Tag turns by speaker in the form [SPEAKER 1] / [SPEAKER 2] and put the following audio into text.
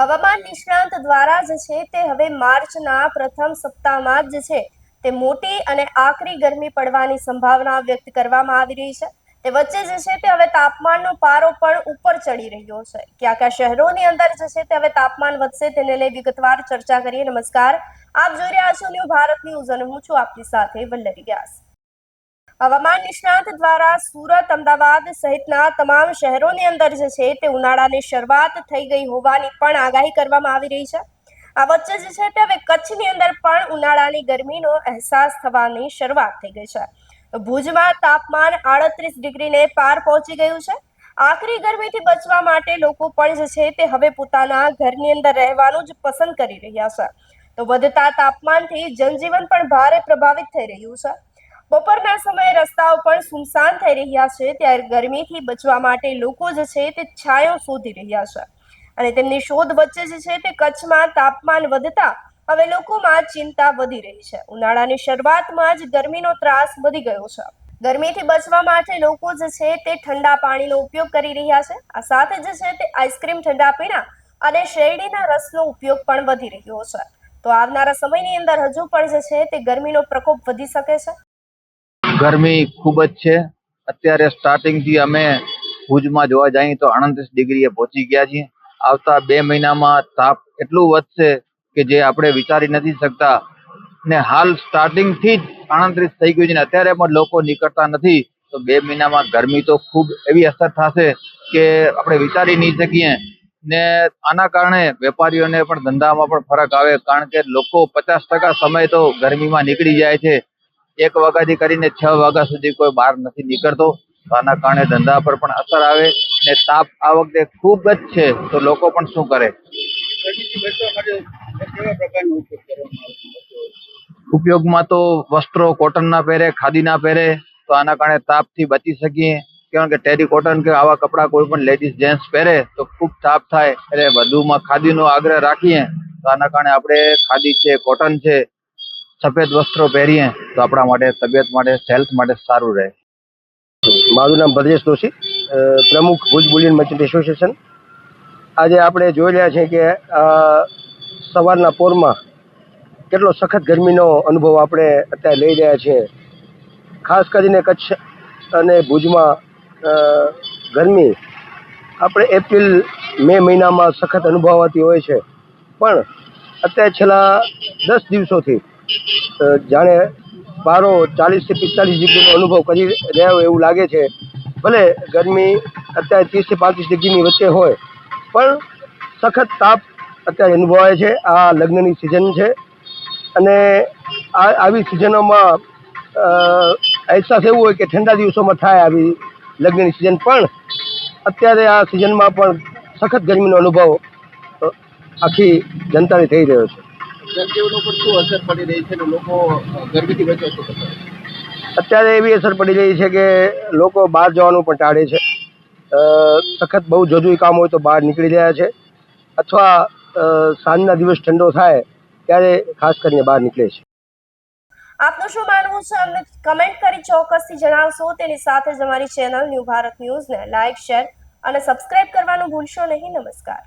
[SPEAKER 1] હવામાન નિષ્ણાંત દ્વારા જે છે તે હવે માર્ચના પ્રથમ સપ્તાહમાં જ છે તે મોટી અને આકરી ગરમી પડવાની સંભાવના વ્યક્ત કરવામાં આવી રહી છે। તે વચ્ચે જે છે તે હવે તાપમાનનો પારો પણ ઉપર ચડી રહ્યો છે। કયા કયા શહેરોની અંદર જે છે તે હવે તાપમાન વધશે તેને લઈ વિગતવાર ચર્ચા કરીએ। નમસ્કાર, આપ જોઈ રહ્યા છો ન્યૂ ભારત ન્યૂઝ અને હું છું આપની સાથે વલ્લરી વ્યાસ। હવામાન નિષ્ણાંત દ્વારા સુરત, અમદાવાદ સહિતના તમામ શહેરોની અંદર જે છે તે ઉનાળાની શરૂઆત થઈ ગઈ હોવાની પણ આગાહી કરવામાં આવી રહી છે। આ વચ્ચે જે છે તે હવે કચ્છની અંદર પણ ઉનાળાની ગરમીનો અહેસાસ થવાની શરૂઆત થઈ ગઈ છે। ભુજમાં તાપમાન 38 ડિગ્રીને પાર પહોંચી ગયું છે। આકરી ગરમીથી બચવા માટે લોકો પણ જે છે તે હવે પોતાના ઘરની અંદર રહેવાનું જ પસંદ કરી રહ્યા છે। તો વધતા તાપમાનથી જનજીવન પણ ભારે પ્રભાવિત થઈ રહ્યું છે। બપોરના સમયે રસ્તાઓ પણ સુનસાન થઈ રહ્યા છે, ત્યારે ગરમીથી બચવા માટે લોકો જે છે તે છાંયો શોધી રહ્યા છે અને તેમની શોધ વચ્ચે જે છે તે કચ્છમાં તાપમાન વધતા હવે લોકોમાં ચિંતા વધી રહી છે। ઉનાળાની શરૂઆતમાં જ ગરમીનો ત્રાસ વધી ગયો છે। ગરમીથી બચવા માટે લોકો જે છે તે ઠંડા પાણીનો ઉપયોગ કરી રહ્યા છે। આ સાથે જે છે તે આઈસ્ક્રીમ, ઠંડા પીણા અને શેરડીના રસનો ઉપયોગ પણ વધી રહ્યો છે। તો આવનારા સમયની અંદર હજુ પણ જે છે તે ગરમીનો પ્રકોપ વધી શકે છે।
[SPEAKER 2] ગરમી ખૂબ જ છે। અત્યારે સ્ટાર્ટિંગથી અમે ભુજમાં જોવા જઈએ તો 38 ડિગ્રીએ પહોંચી ગયા છીએ। આવતા 2 મહિનામાં તાપ એટલું વધશે કે જે આપણે વિચારી નથી શકતા ને હાલ સ્ટાર્ટિંગથી જ 38 થઈ ગયું છે ને અત્યારે પણ લોકો નીકળતા નથી। તો 2 મહિનામાં ગરમી તો ખૂબ એવી અસર થશે કે આપણે વિચારી નહીં શકીએ ને આના કારણે વેપારીઓને પણ ધંધામાં પણ ફરક આવે, કારણ કે લોકો 50% સમય તો ગરમીમાં નીકળી જાય છે। 1 વાગ્યાથી કરીને 6 વાગ્યા સુધી કોઈ બહાર નથી નીકળતો, તો આના કારણે ધંધા પર પણ અસર આવે ને તાપ આ વખતે ખૂબ જ છે, તો લોકો પણ શું કરે। ઉપયોગમાં તો વસ્ત્રો કોટનના પહેરે, ખાદીના પહેરે, તો આના કારણે તાપથી બચી શકીએ। કારણ કે ટેરી કોટન કે આવા કપડાં કોઈ પણ લેડીઝ જેન્ટ્સ પહેરે તો ખૂબ તાપ થાય, એટલે વધુમાં ખાદીનો આગ્રહ રાખીએ તો આના કારણે આપણે ખાદી છે, કોટન છે, સફેદ વસ્ત્રો પહેરીએ તો આપણા માટે તબિયત માટે, હેલ્થ માટે સારું રહે।
[SPEAKER 3] મારું નામ ભદ્રેશ દોશી, પ્રમુખ ભુજ બુલિયન મર્ચન્ટ એસોસિએશન। આજે આપણે જોઈ રહ્યા છીએ કે સવારના પોરમાં કેટલો સખત ગરમીનો અનુભવ આપણે અત્યારે લઈ રહ્યા છીએ। ખાસ કરીને કચ્છ અને ભુજમાં ગરમી આપણે એપ્રિલ મે મહિનામાં સખત અનુભવાતી હોય છે, પણ અત્યારે છેલ્લા 10 દિવસોથી જાણે પારો 40 થી 45 ડિગ્રીનો અનુભવ કરી રહ્યા હોય એવું લાગે છે। ભલે ગરમી અત્યારે 30 થી 35 ડિગ્રીની વચ્ચે હોય, પણ સખત તાપ અત્યારે અનુભવાય છે। આ લગ્નની સિઝન છે અને આવી સિઝનોમાં અહેસાસ એવું હોય કે ઠંડા દિવસોમાં થાય આવી લગ્નની સિઝન, પણ અત્યારે આ સિઝનમાં પણ સખત ગરમીનો અનુભવ આખી જનતાને થઈ રહ્યો છે।
[SPEAKER 2] જનજીવન ઉપર શું અસર પડી રહી છે ને લોકો ગરમીથી બચવા શું કરે?
[SPEAKER 3] અત્યારે એવી અસર પડી રહી છે કે લોકો બહાર જવાનું પણ ટાળે છે। સખત બહુ જરૂરી કામ હોય તો બહાર નીકળી રહ્યા છે, અથવા સાંજના દિવસ ઠંડો થાય ત્યારે ખાસ કરીને બહાર નીકળે છે।
[SPEAKER 1] આપનું શું માનવું છે અમને કમેન્ટ કરી ચોક્કસથી જણાવશો। તેની સાથે જ અમારી ચેનલ ન્યૂ ભારત ન્યૂઝને લાઇક, શેર અને સબસ્ક્રાઇબ કરવાનું ભૂલશો નહીં। નમસ્કાર।